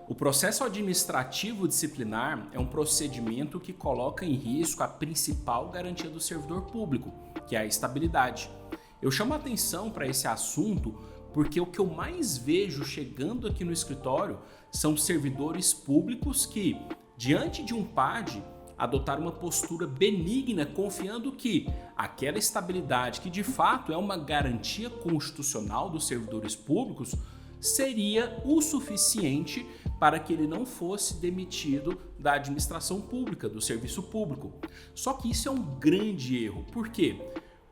O processo administrativo disciplinar é um procedimento que coloca em risco a principal garantia do servidor público, que é a estabilidade. Eu chamo a atenção para esse assunto porque o que eu mais vejo chegando aqui no escritório são servidores públicos que, diante de um PAD, adotaram uma postura benigna, confiando que aquela estabilidade, que de fato é uma garantia constitucional dos servidores públicos, seria o suficiente para que ele não fosse demitido da administração pública, do serviço público. Só que isso é um grande erro. Por quê?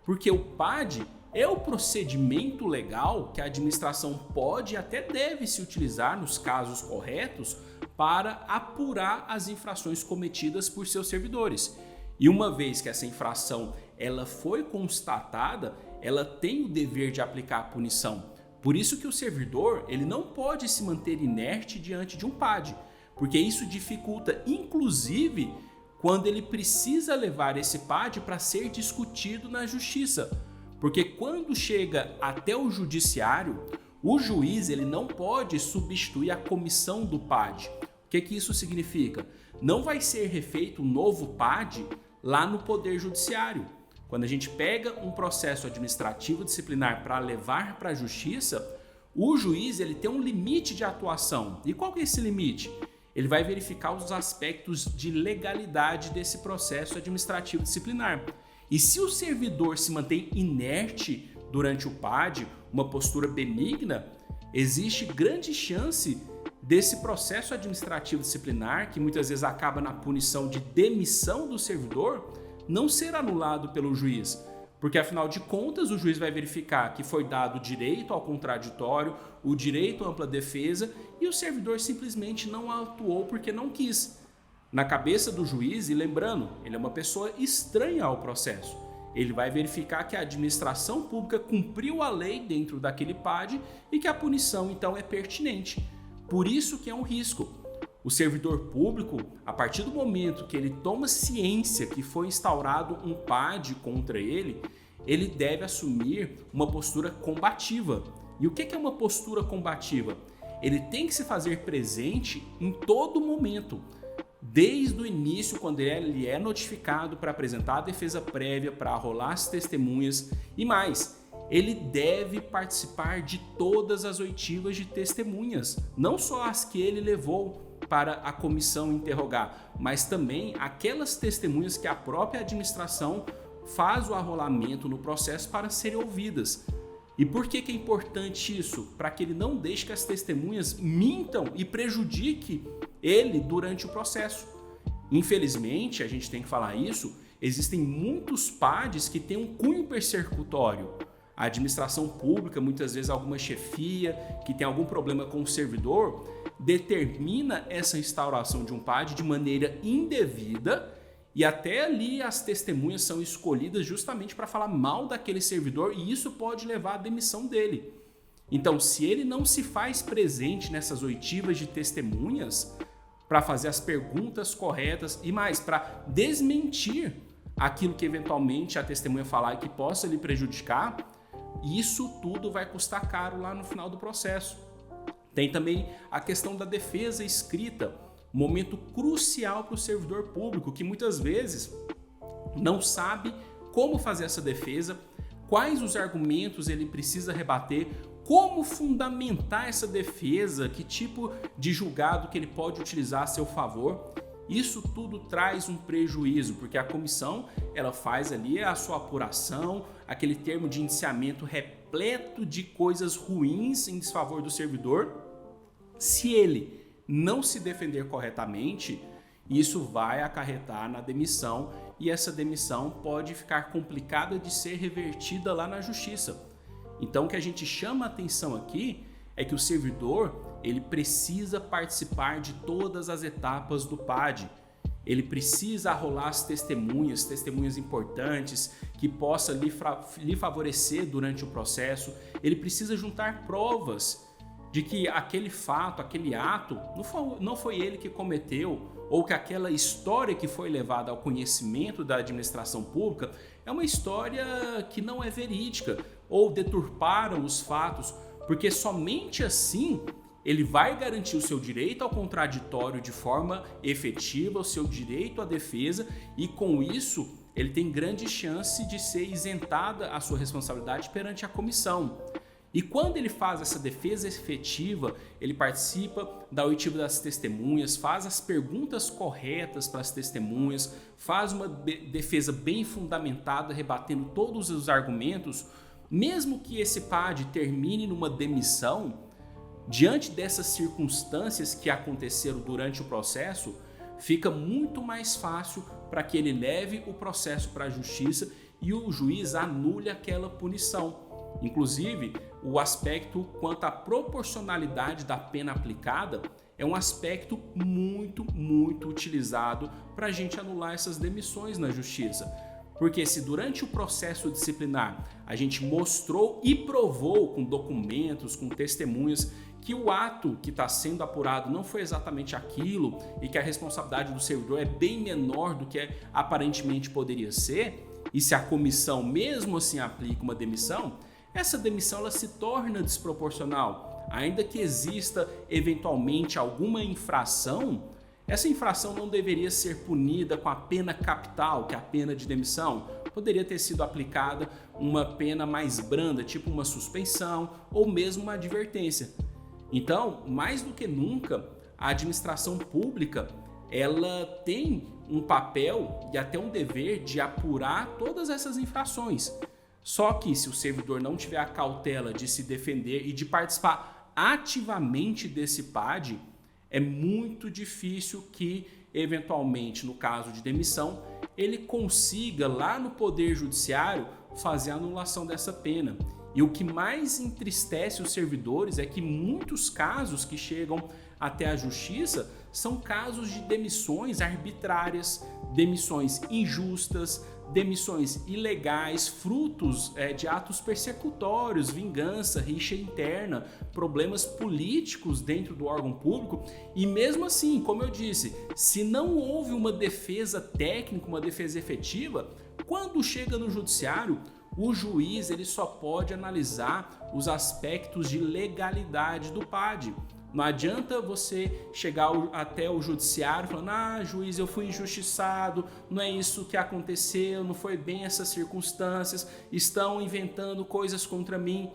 Porque o PAD é o procedimento legal que a administração pode e até deve se utilizar nos casos corretos para apurar as infrações cometidas por seus servidores. E uma vez que essa infração ela foi constatada, ela tem o dever de aplicar a punição. Por isso que o servidor ele não pode se manter inerte diante de um PAD, porque isso dificulta, inclusive, quando ele precisa levar esse PAD para ser discutido na justiça. Porque quando chega até o judiciário, o juiz ele não pode substituir a comissão do PAD. O que isso significa? Não vai ser refeito um novo PAD lá no Poder Judiciário. Quando a gente pega um processo administrativo disciplinar para levar para a justiça, o juiz ele tem um limite de atuação. E qual que é esse limite? Ele vai verificar os aspectos de legalidade desse processo administrativo disciplinar. E se o servidor se mantém inerte durante o PAD, uma postura benigna, existe grande chance desse processo administrativo disciplinar, que muitas vezes acaba na punição de demissão do servidor, não ser anulado pelo juiz. Porque, afinal de contas, o juiz vai verificar que foi dado o direito ao contraditório, o direito à ampla defesa, e o servidor simplesmente não atuou porque não quis. Na cabeça do juiz, e lembrando, ele é uma pessoa estranha ao processo. Ele vai verificar que a administração pública cumpriu a lei dentro daquele PAD e que a punição, então, é pertinente. Por isso que é um risco. O servidor público, a partir do momento que ele toma ciência que foi instaurado um PAD contra ele deve assumir uma postura combativa. E o que é uma postura combativa? Ele tem que se fazer presente em todo momento. Desde o início, quando ele é notificado para apresentar a defesa prévia, para arrolar as testemunhas e mais, ele deve participar de todas as oitivas de testemunhas, não só as que ele levou para a comissão interrogar, mas também aquelas testemunhas que a própria administração faz o arrolamento no processo para serem ouvidas. E por que é importante isso? Para que ele não deixe que as testemunhas mintam e prejudique ele durante o processo. Infelizmente, a gente tem que falar isso, existem muitos PADs que têm um cunho persecutório. A administração pública, muitas vezes alguma chefia que tem algum problema com o servidor, determina essa instauração de um PAD de maneira indevida e até ali as testemunhas são escolhidas justamente para falar mal daquele servidor e isso pode levar à demissão dele. Então, se ele não se faz presente nessas oitivas de testemunhas para fazer as perguntas corretas e mais, para desmentir aquilo que eventualmente a testemunha falar e que possa lhe prejudicar, isso tudo vai custar caro lá no final do processo. Tem também a questão da defesa escrita, momento crucial para o servidor público, que muitas vezes não sabe como fazer essa defesa, quais os argumentos ele precisa rebater, como fundamentar essa defesa, que tipo de julgado que ele pode utilizar a seu favor. Isso tudo traz um prejuízo, porque a comissão ela faz ali a sua apuração, aquele termo de indiciamento repleto de coisas ruins em desfavor do servidor. Se ele não se defender corretamente, isso vai acarretar na demissão e essa demissão pode ficar complicada de ser revertida lá na justiça. Então o que a gente chama a atenção aqui é que o servidor ele precisa participar de todas as etapas do PAD. Ele precisa arrolar as testemunhas importantes que possa lhe favorecer durante o processo. Ele precisa juntar provas de que aquele fato, aquele ato, não foi ele que cometeu, ou que aquela história que foi levada ao conhecimento da administração pública é uma história que não é verídica, ou deturparam os fatos, porque somente assim ele vai garantir o seu direito ao contraditório de forma efetiva, o seu direito à defesa, e com isso ele tem grande chance de ser isentada a sua responsabilidade perante a comissão. E quando ele faz essa defesa efetiva, ele participa da oitiva das testemunhas, faz as perguntas corretas para as testemunhas, faz uma defesa bem fundamentada, rebatendo todos os argumentos, mesmo que esse PAD termine numa demissão, diante dessas circunstâncias que aconteceram durante o processo, fica muito mais fácil para que ele leve o processo para a justiça e o juiz anule aquela punição. Inclusive, o aspecto quanto à proporcionalidade da pena aplicada é um aspecto muito utilizado para a gente anular essas demissões na justiça. Porque se durante o processo disciplinar a gente mostrou e provou com documentos, com testemunhas, que o ato que está sendo apurado não foi exatamente aquilo e que a responsabilidade do servidor é bem menor do que aparentemente poderia ser, e se a comissão mesmo assim aplica uma demissão, essa demissão ela se torna desproporcional. Ainda que exista eventualmente alguma infração, essa infração não deveria ser punida com a pena capital, que é a pena de demissão. Poderia ter sido aplicada uma pena mais branda, tipo uma suspensão ou mesmo uma advertência. Então, mais do que nunca, a administração pública ela tem um papel e até um dever de apurar todas essas infrações. Só que se o servidor não tiver a cautela de se defender e de participar ativamente desse PAD, é muito difícil que, eventualmente, no caso de demissão, ele consiga lá no Poder Judiciário fazer a anulação dessa pena. E o que mais entristece os servidores é que muitos casos que chegam até a justiça são casos de demissões arbitrárias, demissões injustas, demissões ilegais, frutos de atos persecutórios, vingança, rixa interna, problemas políticos dentro do órgão público. E mesmo assim, como eu disse, se não houve uma defesa técnica, uma defesa efetiva, quando chega no judiciário, o juiz ele só pode analisar os aspectos de legalidade do PAD. Não adianta você chegar até o judiciário falando: juiz, eu fui injustiçado, não é isso que aconteceu, não foi bem essas circunstâncias, estão inventando coisas contra mim.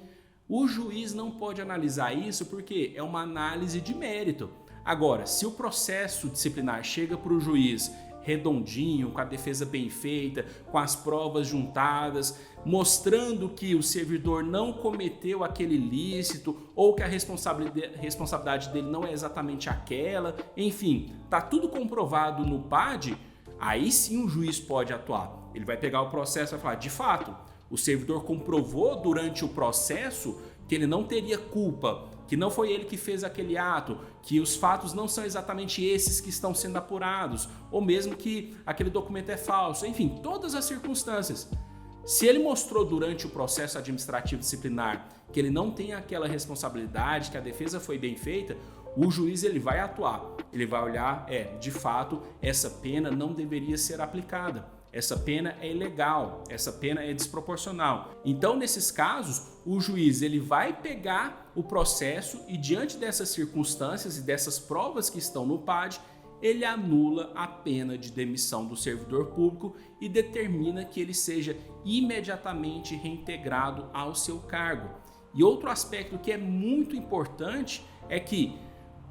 O juiz não pode analisar isso porque é uma análise de mérito. Agora, se o processo disciplinar chega para o juiz redondinho, com a defesa bem feita, com as provas juntadas, mostrando que o servidor não cometeu aquele ilícito ou que a responsabilidade dele não é exatamente aquela, enfim, tá tudo comprovado no PAD, aí sim o juiz pode atuar. Ele vai pegar o processo e vai falar: de fato, o servidor comprovou durante o processo que ele não teria culpa, que não foi ele que fez aquele ato, que os fatos não são exatamente esses que estão sendo apurados, ou mesmo que aquele documento é falso, enfim, todas as circunstâncias. Se ele mostrou durante o processo administrativo disciplinar que ele não tem aquela responsabilidade, que a defesa foi bem feita, o juiz ele vai atuar, ele vai olhar, de fato, essa pena não deveria ser aplicada. Essa pena é ilegal, essa pena é desproporcional. Então, nesses casos, o juiz ele vai pegar o processo e, diante dessas circunstâncias e dessas provas que estão no PAD, ele anula a pena de demissão do servidor público e determina que ele seja imediatamente reintegrado ao seu cargo. E outro aspecto que é muito importante é que,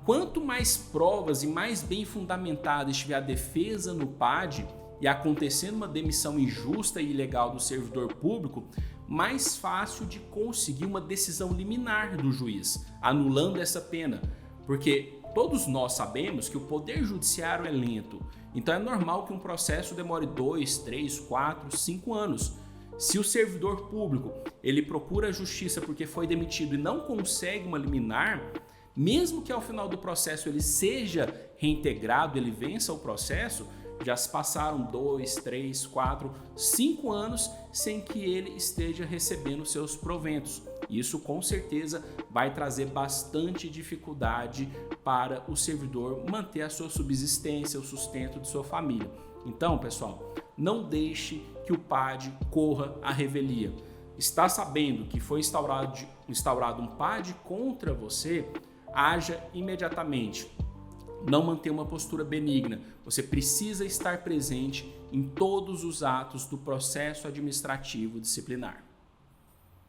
quanto mais provas e mais bem fundamentada estiver a defesa no PAD, e acontecendo uma demissão injusta e ilegal do servidor público, mais fácil de conseguir uma decisão liminar do juiz, anulando essa pena. Porque todos nós sabemos que o poder judiciário é lento, então é normal que um processo demore 2, 3, 4, 5 anos. Se o servidor público ele procura a justiça porque foi demitido e não consegue uma liminar, mesmo que ao final do processo ele seja reintegrado, ele vença o processo, já se passaram 2, 3, 4, 5 anos sem que ele esteja recebendo seus proventos. Isso com certeza vai trazer bastante dificuldade para o servidor manter a sua subsistência, o sustento de sua família. Então, pessoal, não deixe que o PAD corra à revelia. Está sabendo que foi instaurado um PAD contra você? Haja imediatamente. Não manter uma postura benigna. Você precisa estar presente em todos os atos do processo administrativo disciplinar.